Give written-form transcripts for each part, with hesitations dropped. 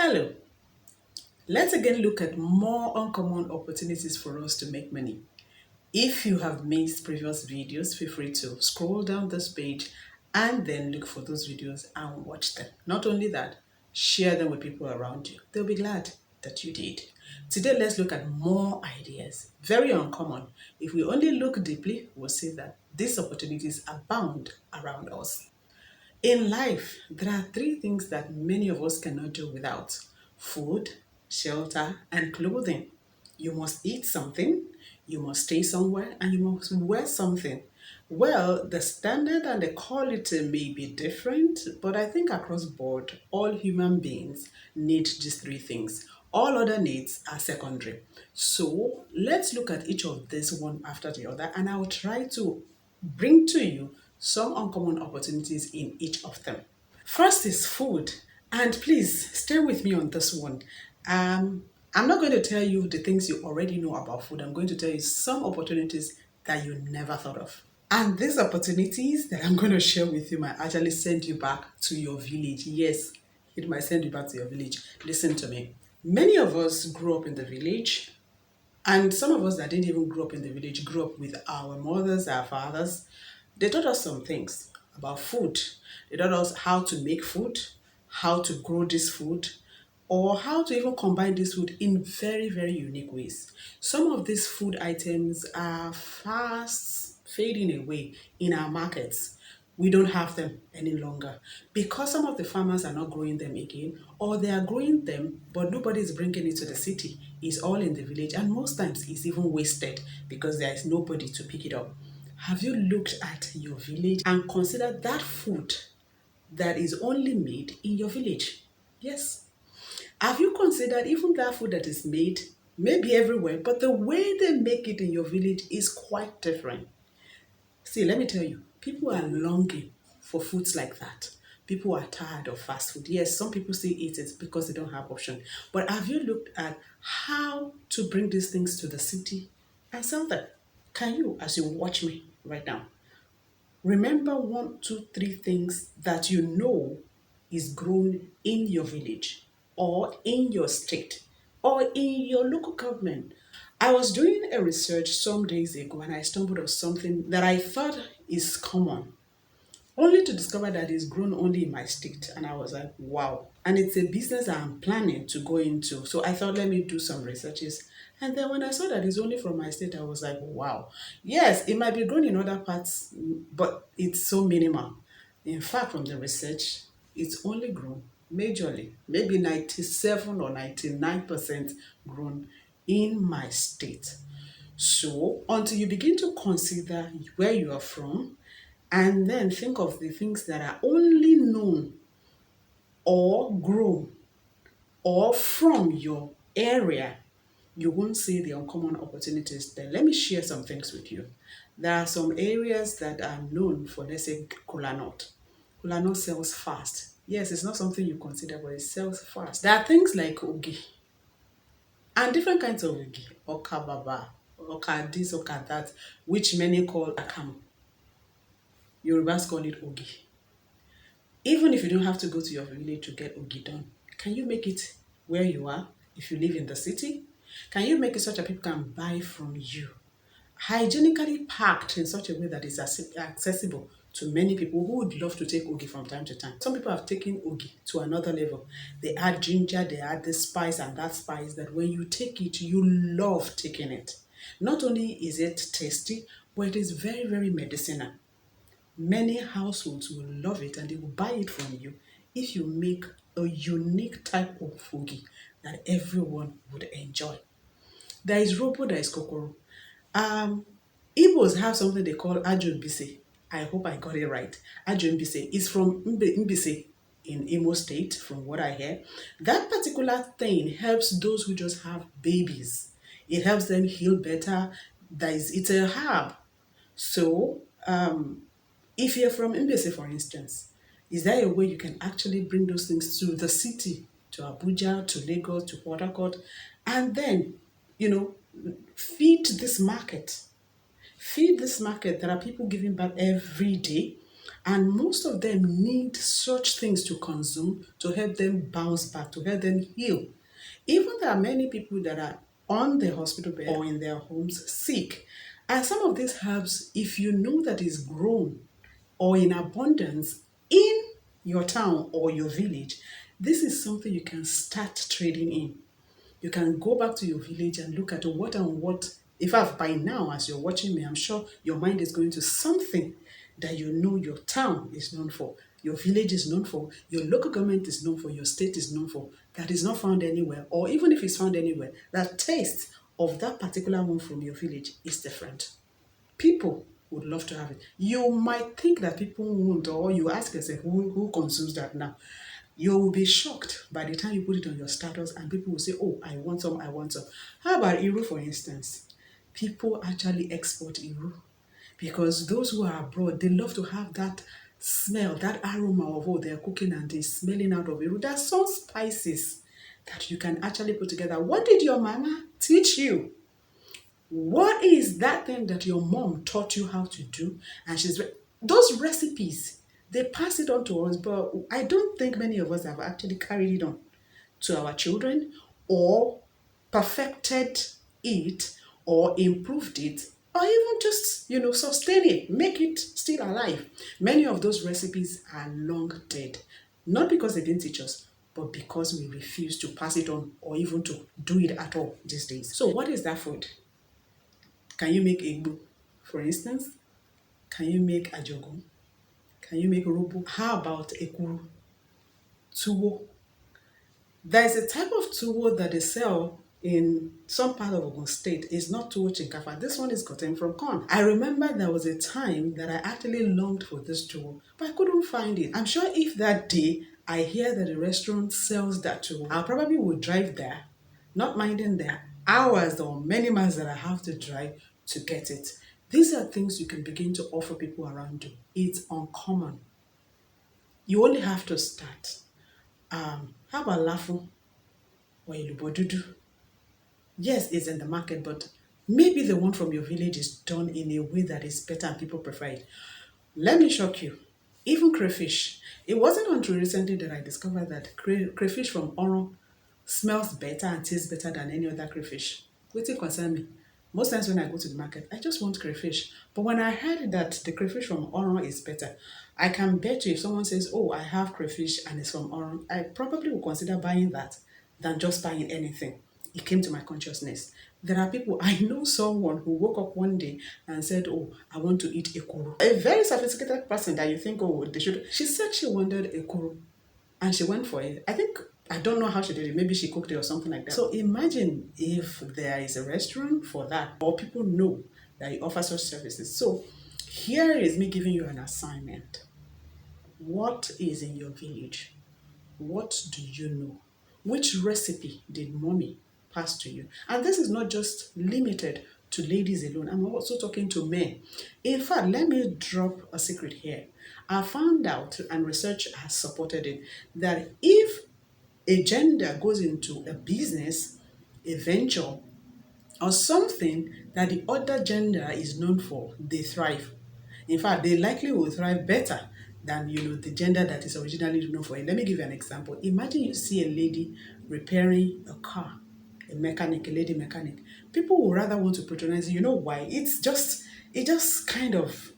Hello, let's again look at more uncommon opportunities for us to make money. If you have missed previous videos, feel free to scroll down this page and then look for those videos and watch them. Not only that, share them with people around you. They'll be glad that you did. Today, let's look at more ideas. Very uncommon. If we only look deeply, we'll see that these opportunities abound around us. In life, there are three things that many of us cannot do without: food, shelter, and clothing. You must eat something, you must stay somewhere, and you must wear something. Well, the standard and the quality may be different, but I think across board, all human beings need these three things. All other needs are secondary. So let's look at each of these one after the other, and I will try to bring to you some uncommon opportunities in each of them. First is food, and please stay with me on this one. I'm not going to tell you the things you already know about food. I'm going to tell you some opportunities that you never thought of. And these opportunities that I'm going to share with you might actually send you back to your village. Yes, it might send you back to your village. Listen to me. Many of us grew up in the village, and some of us that didn't even grow up in the village grew up with our mothers, our fathers. They taught us some things about food. They taught us how to make food, how to grow this food, or how to even combine this food in very, very unique ways. Some of these food items are fast fading away in our markets. We don't have them any longer because some of the farmers are not growing them again, or they are growing them but nobody is bringing it to the city. It's all in the village, and most times it's even wasted because there is nobody to pick it up. Have you looked at your village and considered that food that is only made in your village? Yes. Have you considered even that food that is made, maybe everywhere, but the way they make it in your village is quite different? See, let me tell you, people are longing for foods like that. People are tired of fast food. Yes, some people still eat it because they don't have option. But have you looked at how to bring these things to the city and sell them? Can you, as you watch me right now, remember one, two, three things that you know is grown in your village or in your state or in your local government? I was doing a research some days ago and I stumbled on something that I thought is common, only to discover that it's grown only in my state. And I was like, wow. And it's a business I'm planning to go into. So I thought, let me do some researches. And then when I saw that it's only from my state, I was like, wow. Yes, it might be grown in other parts, but it's so minimal. In fact, from the research, it's only grown majorly, maybe 97 or 99% grown in my state. So, until you begin to consider where you are from, and then think of the things that are only known or grown or from your area, you won't see the uncommon opportunities there. Let me share some things with you. There are some areas that are known for, let's say, kola nut. Kola nut sells fast. Yes, it's not something you consider, but it sells fast. There are things like ogi and different kinds of ogi, oka baba, oka this, oka that, which many call akam. Yorubas call it ogi. Even if you don't have to go to your village to get ogi done, can you make it where you are if you live in the city? Can you make it such that people can buy from you? Hygienically packed in such a way that is accessible to many people who would love to take ogi from time to time. Some people have taken ogi to another level. They add ginger, they add this spice and that spice that when you take it, you love taking it. Not only is it tasty, but it is very, very medicinal. Many households will love it and they will buy it from you if you make a unique type of fugi that everyone would enjoy. There is robo, there is kokoro. Um, Igbos have something they call ajo. I hope I got it right. Ajo is from Mbise in Imo State, from what I hear. That particular thing helps those who just have babies. It helps them heal better. It's a herb. So, if you're from Mbese, for instance, is there a way you can actually bring those things to the city, to Abuja, to Lagos, to Port Harcourt, and then, you know, feed this market? Feed this market. There are people giving back every day. And most of them need such things to consume to help them bounce back, to help them heal. Even there are many people that are on the hospital bed or in their homes sick. And some of these herbs, if you know that is grown or in abundance in your town or your village, this is something you can start trading in. You can go back to your village and look at what and what. In fact, by now, as you're watching me, I'm sure your mind is going to something that you know your town is known for, your village is known for, your local government is known for, your state is known for, that is not found anywhere, or even if it's found anywhere, that taste of that particular one from your village is different. People would love to have it. You might think that people won't, or you ask yourself, who consumes that now? You will be shocked by the time you put it on your status and people will say, oh, I want some, I want some. How about Iru, for instance? People actually export Iru because those who are abroad, they love to have that smell, that aroma of what they're cooking and they're smelling out of Iru. There's some spices that you can actually put together. What did your mama teach you? What is that thing that your mom taught you how to do? And those recipes, they pass it on to us, but I don't think many of us have actually carried it on to our children or perfected it or improved it or even just, sustain it, make it still alive. Many of those recipes are long dead, not because they didn't teach us, but because we refuse to pass it on or even to do it at all these days. So what is that food? Can you make egbo, for instance? Can you make ajogun? Can you make robo? How about ekuru? Tuwo. There is a type of tuwo that they sell in some part of Ogun State. It's not tuwo chinkafa. This one is gotten from corn. I remember there was a time that I actually longed for this tuwo, but I couldn't find it. I'm sure if that day I hear that the restaurant sells that tuwo, I probably would drive there, not minding the hours or many miles that I have to drive to get it. These are things you can begin to offer people around you. It's uncommon. You only have to start. How about lafu or ilubodudu? Yes, it's in the market, but maybe the one from your village is done in a way that is better and people prefer it. Let me shock you. Even crayfish. It wasn't until recently that I discovered that crayfish from Oro smells better and tastes better than any other crayfish. Wetin concern me. Most times when I go to the market, I just want crayfish. But when I heard that the crayfish from Oro is better, I can bet you if someone says, oh, I have crayfish and it's from Oro, I probably will consider buying that than just buying anything. It came to my consciousness. There are people, I know someone who woke up one day and said, oh, I want to eat ekuru. A very sophisticated person that you think, oh, they should. She said she wanted ekuru and she went for it. I don't know how she did it. Maybe she cooked it or something like that. So imagine if there is a restaurant for that or people know that you offer such services. So here is me giving you an assignment. What is in your village? What do you know? Which recipe did mommy pass to you? And this is not just limited to ladies alone. I'm also talking to men. In fact, let me drop a secret here. I found out, and research has supported it, that if a gender goes into a business, a venture, or something that the other gender is known for, they thrive. In fact, they likely will thrive better than the gender that is originally known for it. Let me give you an example. Imagine you see a lady repairing a car, a lady mechanic. People will rather want to patronize you. You know why? It just kind of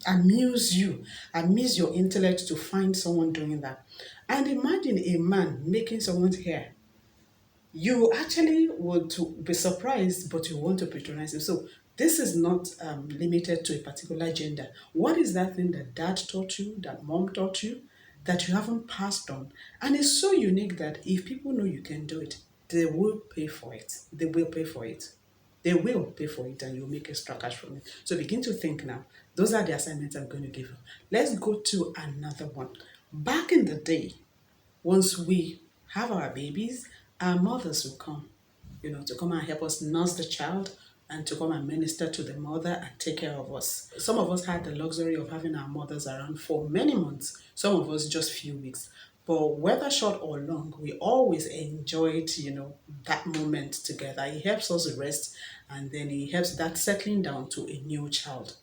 amuse your intellect to find someone doing that. And imagine a man making someone's hair. You actually would to be surprised, but you want to patronize him. So this is not limited to a particular gender. What is that thing that dad taught you, that mom taught you, that you haven't passed on? And it's so unique that if people know you can do it, they will pay for it. They will pay for it. They will pay for it and you'll make extra cash from it. So begin to think now. Those are the assignments I'm going to give you. Let's go to another one. Back in the day, once we have our babies, our mothers will come, to come and help us nurse the child and to come and minister to the mother and take care of us. Some of us had the luxury of having our mothers around for many months, some of us just few weeks. But whether short or long, we always enjoyed, that moment together. It helps us rest and then it helps that settling down to a new child.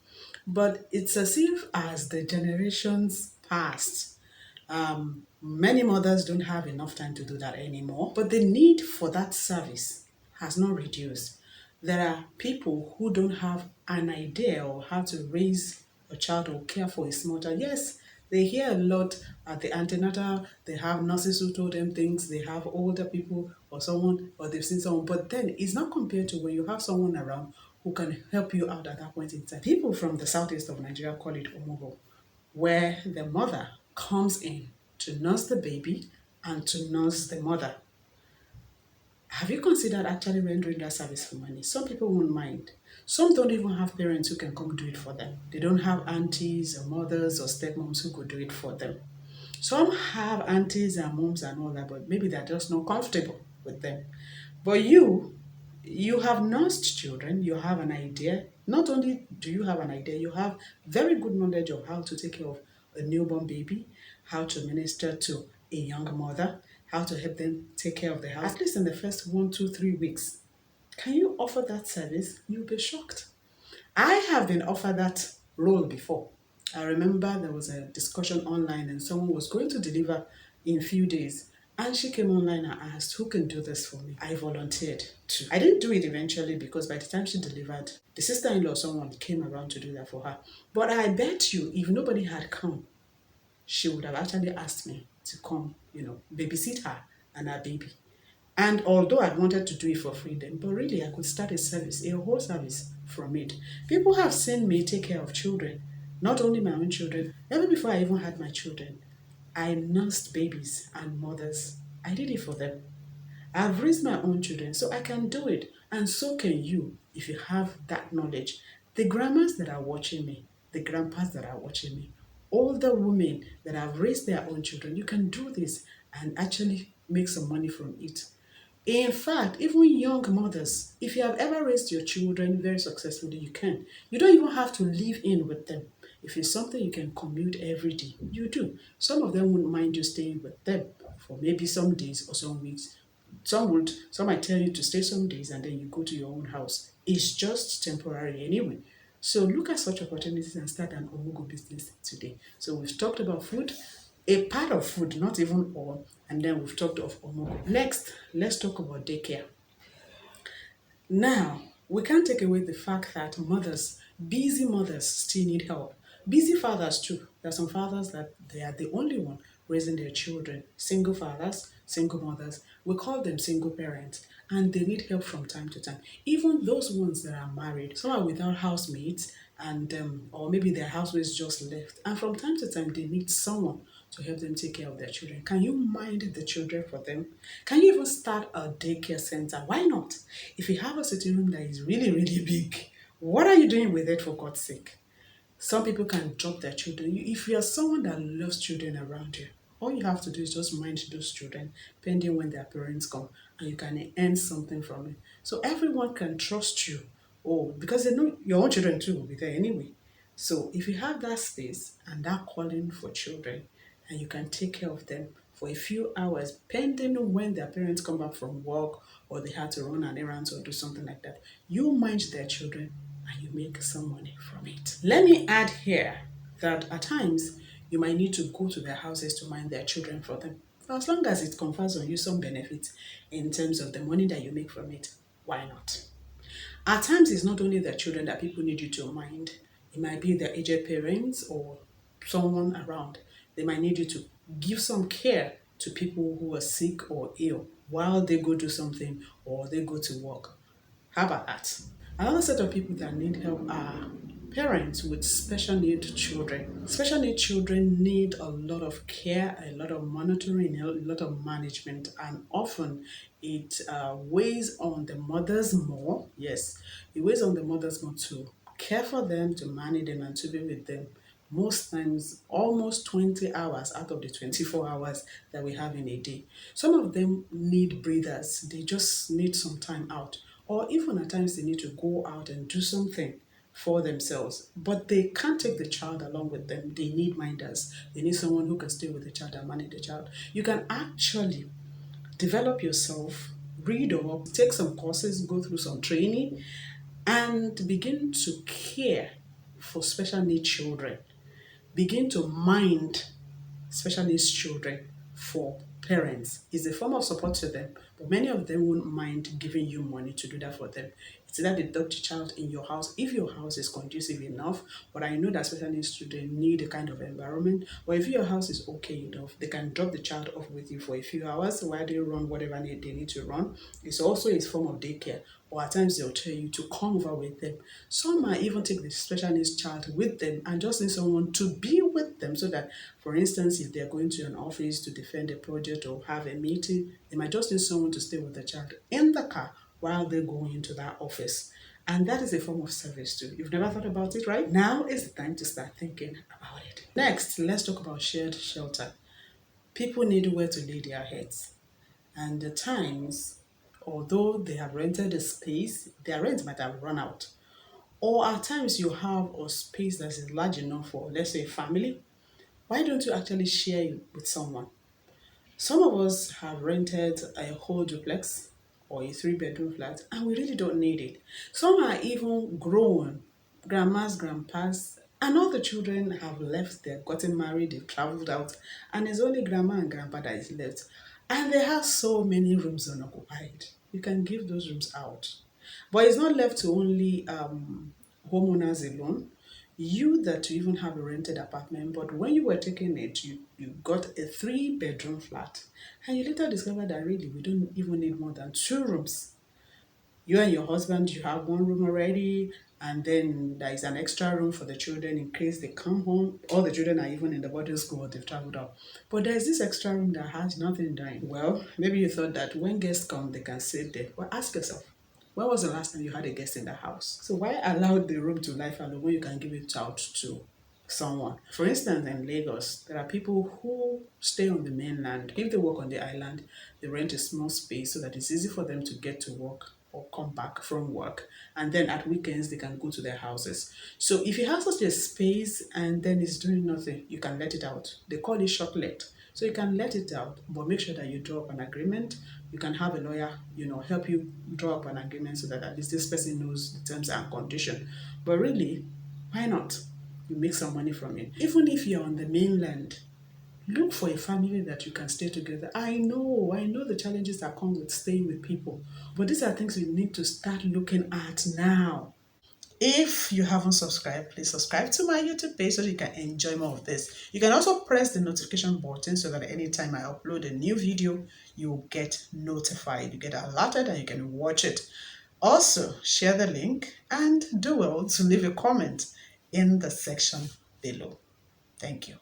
But it's as if as the generations passed, many mothers don't have enough time to do that anymore, but the need for that service has not reduced. There are people who don't have an idea of how to raise a child or care for a small child. Yes, they hear a lot at the antenatal, they have nurses who told them things, they have older people or someone, or they've seen someone, but then it's not compared to when you have someone around who can help you out at that point in time. People from the southeast of Nigeria call it omogo, where the mother comes in to nurse the baby and to nurse the mother. Have you considered actually rendering that service for money? Some people won't mind. Some don't even have parents who can come do it for them. They don't have aunties or mothers or stepmoms who could do it for them. Some have aunties and moms and all that, but maybe they're just not comfortable with them. But you have nursed children, you have an idea. Not only do you have an idea, you have very good knowledge of how to take care of a newborn baby, how to minister to a young mother, how to help them take care of the house, at least in the first 1, 2, 3 weeks. Can you offer that service? You'll be shocked. I have been offered that role before. I remember there was a discussion online and someone was going to deliver in a few days. And she came online and asked, who can do this for me? I volunteered to. I didn't do it eventually because by the time she delivered, the sister-in-law or someone came around to do that for her. But I bet you, if nobody had come, she would have actually asked me to come, babysit her and her baby. And although I wanted to do it for free then, but really I could start a service, a whole service from it. People have seen me take care of children, not only my own children. Even before I even had my children, I nursed babies and mothers. I did it for them. I've raised my own children, so I can do it. And so can you if you have that knowledge. The grandmas that are watching me, the grandpas that are watching me, older women that have raised their own children, you can do this and actually make some money from it. In fact, even young mothers, if you have ever raised your children very successfully, you can. You don't even have to live in with them. If it's something you can commute every day, you do. Some of them wouldn't mind you staying with them for maybe some days or some weeks. Some might tell you to stay some days and then you go to your own house. It's just temporary anyway. So look at such opportunities and start an Omugo business today. So we've talked about food, a part of food, not even all, and then we've talked of Omugo. Next, let's talk about daycare. Now, we can't take away the fact that busy mothers still need help. Busy fathers too. There are some fathers that they are the only one raising their children. Single fathers, single mothers. We call them single parents. And they need help from time to time. Even those ones that are married, some are without housemates, and or maybe their housemates just left. And from time to time, they need someone to help them take care of their children. Can you mind the children for them? Can you even start a daycare center? Why not? If you have a sitting room that is really, really big, what are you doing with it for God's sake? Some people can drop their children. If you are someone that loves children around you, all you have to do is just mind those children, pending when their parents come, and you can earn something from it. So everyone can trust you. Oh, because they know your own children too will be there anyway. So if you have that space and that calling for children, and you can take care of them for a few hours, pending when their parents come back from work or they had to run an errand or do something like that, you mind their children and you make some money from it. Let me add here that at times you might need to go to their houses to mind their children for them. For as long as it confers on you some benefit in terms of the money that you make from it, why not? At times, it's not only their children that people need you to mind. It might be their aged parents or someone around. They might need you to give some care to people who are sick or ill while they go do something or they go to work. How about that? Another set of people that need help are parents with special need children. Special need children need a lot of care, a lot of monitoring, a lot of management, and often it weighs on the mothers more. Yes, it weighs on the mothers more to care for them, to manage them, and to be with them. Most times, almost 20 hours out of the 24 hours that we have in a day. Some of them need breathers, they just need some time out. Or even at times, they need to go out and do something for themselves, but they can't take the child along with them. They need minders. They need someone who can stay with the child and manage the child. You can actually develop yourself, read up, take some courses, go through some training, and begin to care for special needs children. Begin to mind special needs children for parents. Is a form of support to them, but many of them won't mind giving you money to do that for them. It's either they adopt a child in your house if your house is conducive enough. But I know that special needs children need a kind of environment. But if your house is okay enough, they can drop the child off with you for a few hours while they run whatever they need to run. It's also a form of daycare. Or at times they'll tell you to come over with them. Some might even take the special needs child with them and just need someone to be with them so that, for instance, if they're going to an office to defend a project or have a meeting, they might just need someone to stay with the child in the car while they're going into that office. And that is a form of service too. You've never thought about it, right? Now is the time to start thinking about it. Next, let's talk about shared shelter. People need where to lay their heads. And at times, although they have rented a space, their rent might have run out. Or at times you have a space that is large enough for, let's say, a family. Why don't you actually share it with someone? Some of us have rented a whole duplex or a three-bedroom flat and we really don't need it. Some are even grown, grandmas, grandpas, and all the children have left, they've gotten married, they've traveled out, and it's only grandma and grandpa that is left. And they have so many rooms unoccupied. You can give those rooms out. But it's not left to only homeowners alone. You that you even have a rented apartment, but when you were taking it, you got a three-bedroom flat. And you later discovered that really we don't even need more than two rooms. You and your husband, you have one room already, and then there is an extra room for the children in case they come home. All the children are even in the boarding school or they've traveled out. But there's this extra room that has nothing done. Well, maybe you thought that when guests come, they can sit there. Well, ask yourself, when was the last time you had a guest in the house? So why allow the room to lie fallow when you can give it out to someone? For instance, in Lagos, there are people who stay on the mainland. If they work on the island, they rent a small space so that it's easy for them to get to work or come back from work. And then at weekends, they can go to their houses. So if you have such a space and then it's doing nothing, you can let it out. They call it short let. So you can let it out, but make sure that you draw up an agreement. You can have a lawyer, help you draw up an agreement so that at least this person knows the terms and condition. But really, why not? You make some money from it. Even if you're on the mainland, look for a family that you can stay together. I know the challenges that come with staying with people, but these are things we need to start looking at now. If you haven't subscribed, please subscribe to my YouTube page so you can enjoy more of this. You can also press the notification button so that anytime I upload a new video, you will get notified. You get alerted and you can watch it. Also, share the link and do well to leave a comment in the section below. Thank you.